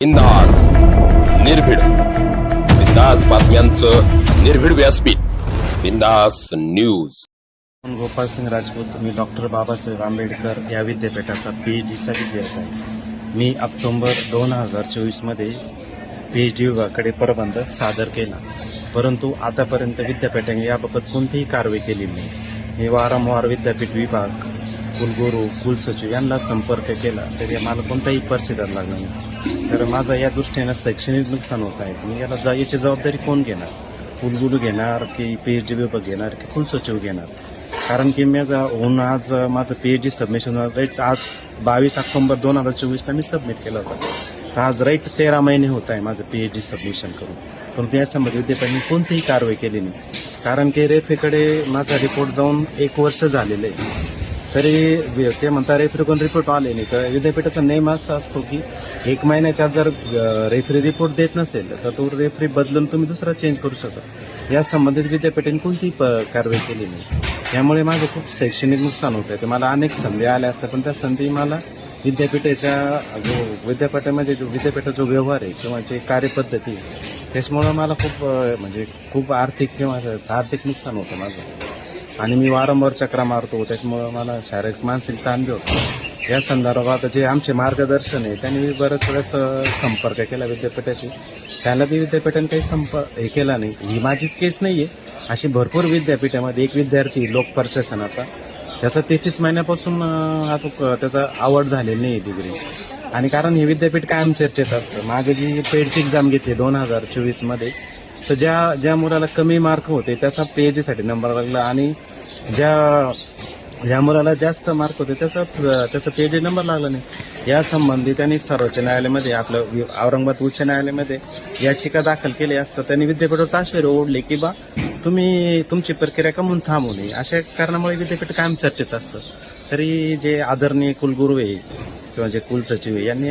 बिंदास निर्भीड बिंदास बातम्यांचं निर्भीड व्यासपीठ बिंदास न्यूज. गोपाल सिंग राजपूत. मी डॉक्टर बाबासाहेब आंबेडकर या विद्यापीठाचा PhDचा विद्यार्थी आहे. मी ऑक्टोबर 2024 मध्ये PhD विभागाकडे प्रबंध सादर केला, परंतु आतापर्यंत विद्यापीठाने याबाबत कोणतीही कारवाई केली नाही. मी वारंवार विद्यापीठ विभाग, कुलगुरू, कुलसचिव यांना संपर्क केला तरी मला कोणताही प्रतिसाद लागला नाही. तर माझा या दृष्टीने शैक्षणिक नुकसान होत आहे. मी याची जबाबदारी कोण घेणार? कुलगुरू घेणार की PhD विभाग घेणार की कुलसचिव घेणार? कारण की आज माझं PhD सबमिशन आज 22 ऑक्टोबर 2024ला मी सबमिट केलं होतं. तर आज 13 महिने होत आहे माझं PhD सबमिशन करून, परंतु या संबंधी विद्यापीठाने कोणतीही कारवाई केली नाही. कारण की रेफरीकडे माझा रिपोर्ट जाऊन 1 वर्ष झालेलं आहे, तरी ते म्हणता रेफरीकडून रिपोर्ट आले नाही. तर विद्यापीठाचा नेम असा असतो की 1 महिन्याच्या जर रेफरी रिपोर्ट देत नसेल तर तो रेफरी बदलून तुम्ही दुसरा चेंज करू शकता. या संबंधित विद्यापीठाने कोणतीही कारवाई केली नाही. त्यामुळे माझं खूप शैक्षणिक नुकसान होत आहे. तर मला अनेक संधी आल्या असतात, पण त्या संधी मला विद्यापीठाचा जो व्यवहार आहे किंवा जे कार्यपद्धती आहे त्याच्यामुळं मला खूप आर्थिक नुकसान होतं माझं. आणि मी वारंवार चक्रा मारतो, त्याच्यामुळं मला शारीरिक मानसिक ताण बी होतो. या संदर्भात जे आमचे मार्गदर्शन आहे त्यांनी मी बऱ्याच वेळेस संपर्क केला विद्यापीठाशी. त्याला बी विद्यापीठाने काही केला नाही. ही माझीच केस नाही आहे, अशी भरपूर विद्यापीठामध्ये एक विद्यार्थी लोक प्रशासनाचा त्याचा 33 महिन्यापासून त्याचा आवड झालेली नाही डिग्री. आणि कारण हे विद्यापीठ कायम चर्चेत असतं. मागे जी पेडची एक्झाम घेतली 2024 मध्ये, तर ज्या मुलाला कमी मार्क होते त्याचा PhD नंबर लागला, आणि ज्या मुलाला जास्त मार्क होते त्याचा PhD नंबर लागला नाही. या संबंधी त्यांनी सर्वोच्च न्यायालयामध्ये, आपलं औरंगाबाद उच्च न्यायालयामध्ये याचिका दाखल केली असता त्यांनी विद्यापीठावर ताशेरे ओढले की बा तुम्ही तुमची प्रक्रिया का म्हणून थांबू नये. अशा कारणामुळे विद्यापीठ कायम चर्चेत असतं. तरी जे आदरणीय कुलगुरू आहे किंवा जे कुलसचिव आहे यांनी